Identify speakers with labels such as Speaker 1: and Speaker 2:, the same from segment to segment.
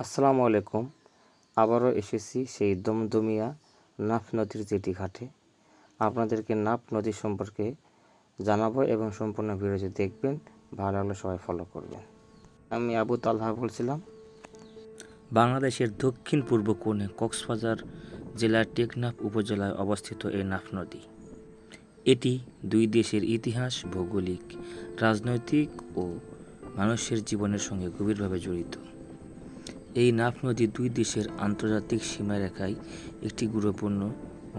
Speaker 1: আসসালামু আলাইকুম। আবারও এসেছি সেই দমদমিয়া নাফ নদীর জেটি ঘাটে। আপনাদেরকে নাফ নদী সম্পর্কে জানাবো এবং সম্পূর্ণ ভিডিওটি দেখবেন। ভালো লাগলে সবাই ফলো করবেন। আমি আবু তালহা বলছিলাম।
Speaker 2: বাংলাদেশের দক্ষিণ পূর্ব কোণে কক্সবাজার জেলার টেকনাফ উপজেলায় অবস্থিত এই নাফ নদী। এটি দুই দেশের ইতিহাস, ভৌগোলিক, রাজনৈতিক ও মানুষের জীবনের সঙ্গে গভীরভাবে জড়িত। এই নাফ নদী দুই দেশের আন্তর্জাতিক সীমারেখায় একটি গুরুত্বপূর্ণ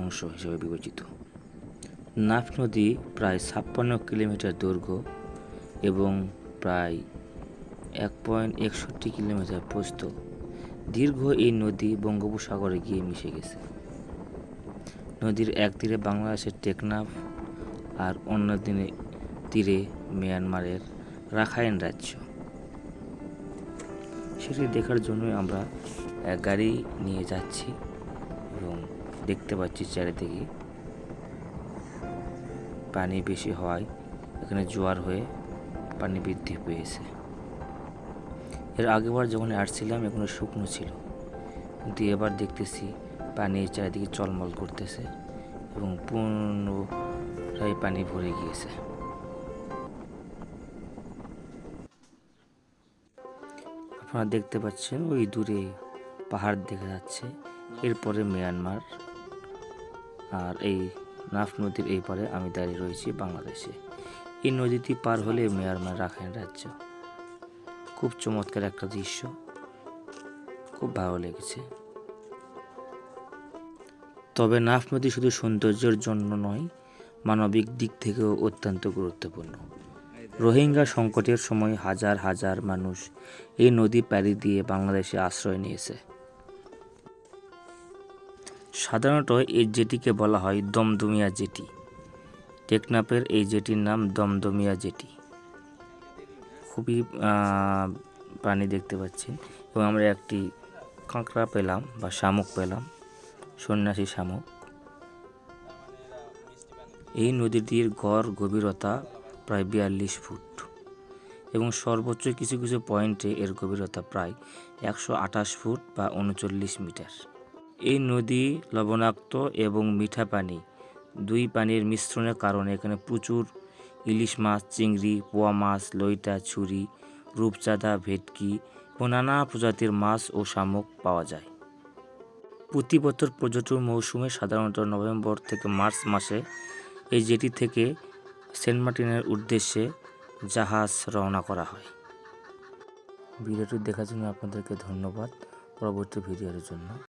Speaker 2: অংশ হিসেবে বিবেচিত। নাফ নদী প্রায় 56 কিলোমিটার দৈর্ঘ্য এবং প্রায় 1.61 কিলোমিটার প্রস্থ। দীর্ঘ এই নদী বঙ্গোপসাগরে গিয়ে মিশে গেছে। নদীর এক তীরে বাংলাদেশের টেকনাফ আর অন্য তীরে মিয়ানমারের রাখাইন রাজ্য। সেটি দেখার জন্যই আমরা গাড়ি নিয়ে যাচ্ছি এবং দেখতে পাচ্ছি চারিদিকে পানি বেশি হওয়ায় এখানে জোয়ার হয়ে পানি বৃদ্ধি পেয়েছে। এর আগেবার যখন আসছিলাম এখানে শুকনো ছিল, কিন্তু এবার দেখতেছি পানি চারিদিকে চলমল করতেছে এবং পুনরায় পানি ভরে গিয়েছে। আপনারা দেখতে পাচ্ছেন ওই দূরে পাহাড় দেখা যাচ্ছে, এরপরে মিয়ানমার, আর এই নাফ নদীর এই পারে আমি দাঁড়িয়ে রয়েছি বাংলাদেশে। এই নদীটি পার হলে মিয়ানমার রাখাইন রাজ্য। খুব চমৎকার একটা দৃশ্য, খুব ভালো লেগেছে। তবে নাফ নদী শুধু সৌন্দর্যের জন্য নয়, মানবিক দিক থেকেও অত্যন্ত গুরুত্বপূর্ণ। রোহিঙ্গা সংকটের সময় হাজার হাজার মানুষ এই নদী পাড়ি দিয়ে বাংলাদেশে আশ্রয় নিয়েছে। সাধারণত এই জেটিকে বলা হয় দমদমিয়া জেটি। টেকনাফের এই জেটির নাম দমদমিয়া জেটি। খুবই পানি দেখতে পাচ্ছি এবং আমরা একটি কাঁকড়া পেলাম বা শামুক পেলাম, সন্ন্যাসী শামুক। এই নদীটির গড় গভীরতা প্রায় 42 ফুট এবং সর্বোচ্চ কিছু কিছু পয়েন্টে এর গভীরতা প্রায় 128 ফুট বা 39 মিটার। এই নদী লবণাক্ত এবং মিঠা পানি দুই পানির মিশ্রণের কারণে এখানে প্রচুর ইলিশ মাছ, চিংড়ি, পোয়া মাছ, লইটা, ছুরি, রূপচাঁদা, ভেটকি ও নানা প্রজাতির মাছ ও শামুক পাওয়া যায়। প্রতি বছর পর্যটন মৌসুমে সাধারণত নভেম্বর থেকে মার্চ মাসে এই জেটি থেকে সেন্ট মার্টিনের উদ্দেশ্যে জাহাজ রওনা করা হয়। ভিডিওটি দেখার জন্য আপনাদেরকে ধন্যবাদ। পরবর্তী ভিডিওর জন্য